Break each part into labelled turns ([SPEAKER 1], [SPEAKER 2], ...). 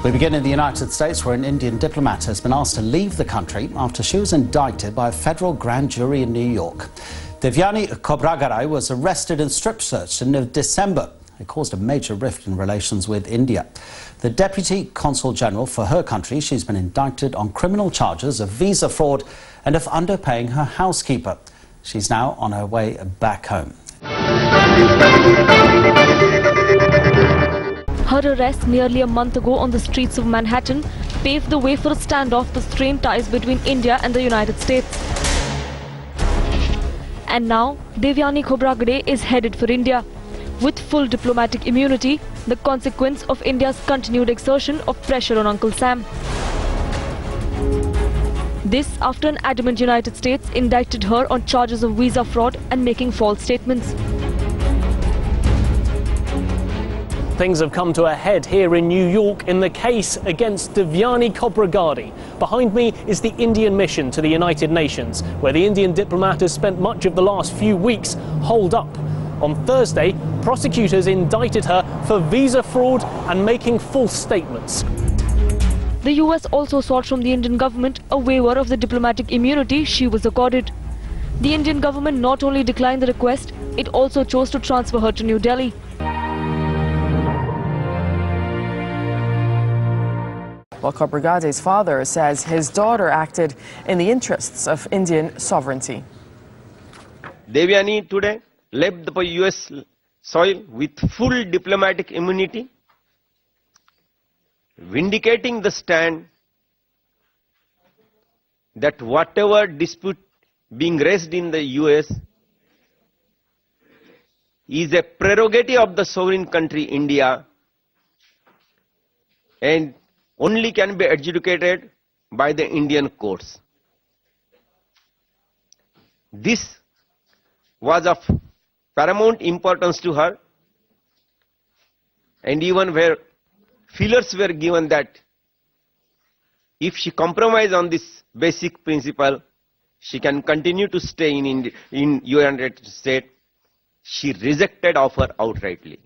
[SPEAKER 1] We begin in the United States, where an Indian diplomat has been asked to leave the country after she was indicted by a federal grand jury in New York. Devyani Khobragade was arrested and strip searched in December. It caused a major rift in relations with India. The Deputy Consul General for her country, she's been indicted on criminal charges of visa fraud and of underpaying her housekeeper. She's now on her way back home.
[SPEAKER 2] Her arrest nearly a month ago on the streets of Manhattan paved the way for a standoff that strained ties between India and the United States. And now, Devyani Khobragade is headed for India. With full diplomatic immunity, the consequence of India's continued exertion of pressure on Uncle Sam. This after an adamant United States indicted her on charges of visa fraud and making false statements.
[SPEAKER 3] Things have come to a head here in New York in the case against Devyani Khobragade. Behind me is the Indian mission to the United Nations, where the Indian diplomat has spent much of the last few weeks holed up. On Thursday, prosecutors indicted her for visa fraud and making false statements.
[SPEAKER 2] The US also sought from the Indian government a waiver of the diplomatic immunity she was accorded. The Indian government not only declined the request, it also chose to transfer her to New Delhi.
[SPEAKER 4] Well, Khobragade's father says his daughter acted in the interests of Indian sovereignty.
[SPEAKER 5] Devyani today left the US soil with full diplomatic immunity, vindicating the stand that whatever dispute being raised in the US is a prerogative of the sovereign country India and only can be adjudicated by the Indian courts. This was of paramount importance to her, and even where feelers were given that if she compromises on this basic principle, she can continue to stay in United States, she rejected offer outrightly.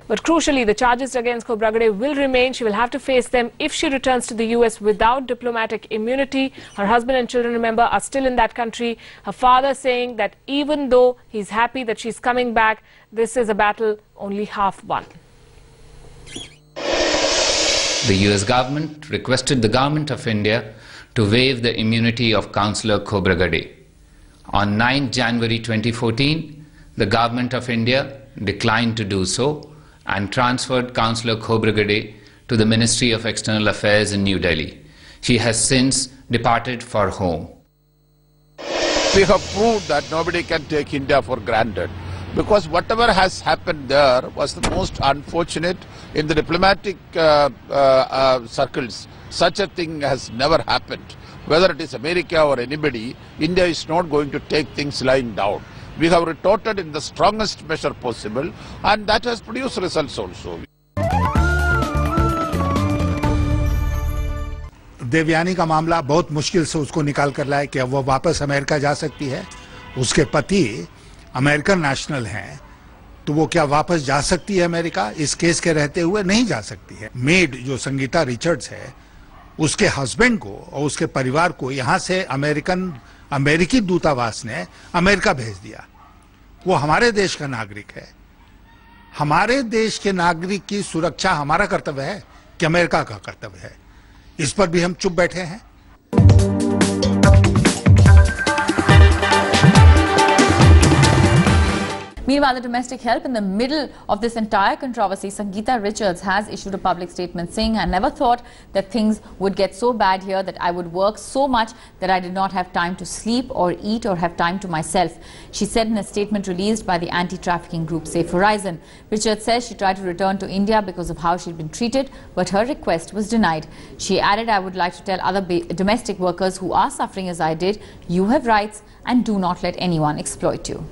[SPEAKER 6] But crucially, the charges against Khobragade will remain. She will have to face them if she returns to the US without diplomatic immunity. Her husband and children, remember, are still in that country. Her father saying that even though he's happy that she's coming back, this is a battle only half won.
[SPEAKER 7] The US government requested the government of India to waive the immunity of Councillor Khobragade. On 9 January 2014, the government of India declined to do so and transferred Councillor Khobragade to the Ministry of External Affairs in New Delhi. She has since departed for home.
[SPEAKER 8] We have proved that nobody can take India for granted, because whatever has happened there was the most unfortunate in the diplomatic circles. Such a thing has never happened. Whether it is America or anybody, India is not going to take things lying down. We have retorted in the strongest measure possible, and that has produced results also.
[SPEAKER 9] Devyani का मामला बहुत मुश्किल से उसको निकाल कर लाए कि अब वो वापस अमेरिका जा सकती है। उसके पति अमेरिकन नेशनल हैं, तो वो क्या वापस जा सकती है अमेरिका? इस केस के रहते हुए नहीं जा सकती है। मेड जो संगीता रिचर्ड्स है, उसके हस्बैंड को और उसके परिवार को यहाँ से अमेरिकी दूतावास ने अमेरिका भेज दिया। वो हमारे देश का नागरिक है। हमारे देश के नागरिक की सुरक्षा हमारा कर्तव्य है कि अमेरिका का कर्तव्य है? इस पर भी हम चुप बैठे हैं।
[SPEAKER 10] Meanwhile, the domestic help in the middle of this entire controversy, Sangeeta Richards has issued a public statement saying, "I never thought that things would get so bad here, that I would work so much that I did not have time to sleep or eat or have time to myself." She said in a statement released by the anti-trafficking group Safe Horizon. Richards says she tried to return to India because of how she'd been treated, but her request was denied. She added, "I would like to tell other domestic workers who are suffering as I did, you have rights and do not let anyone exploit you."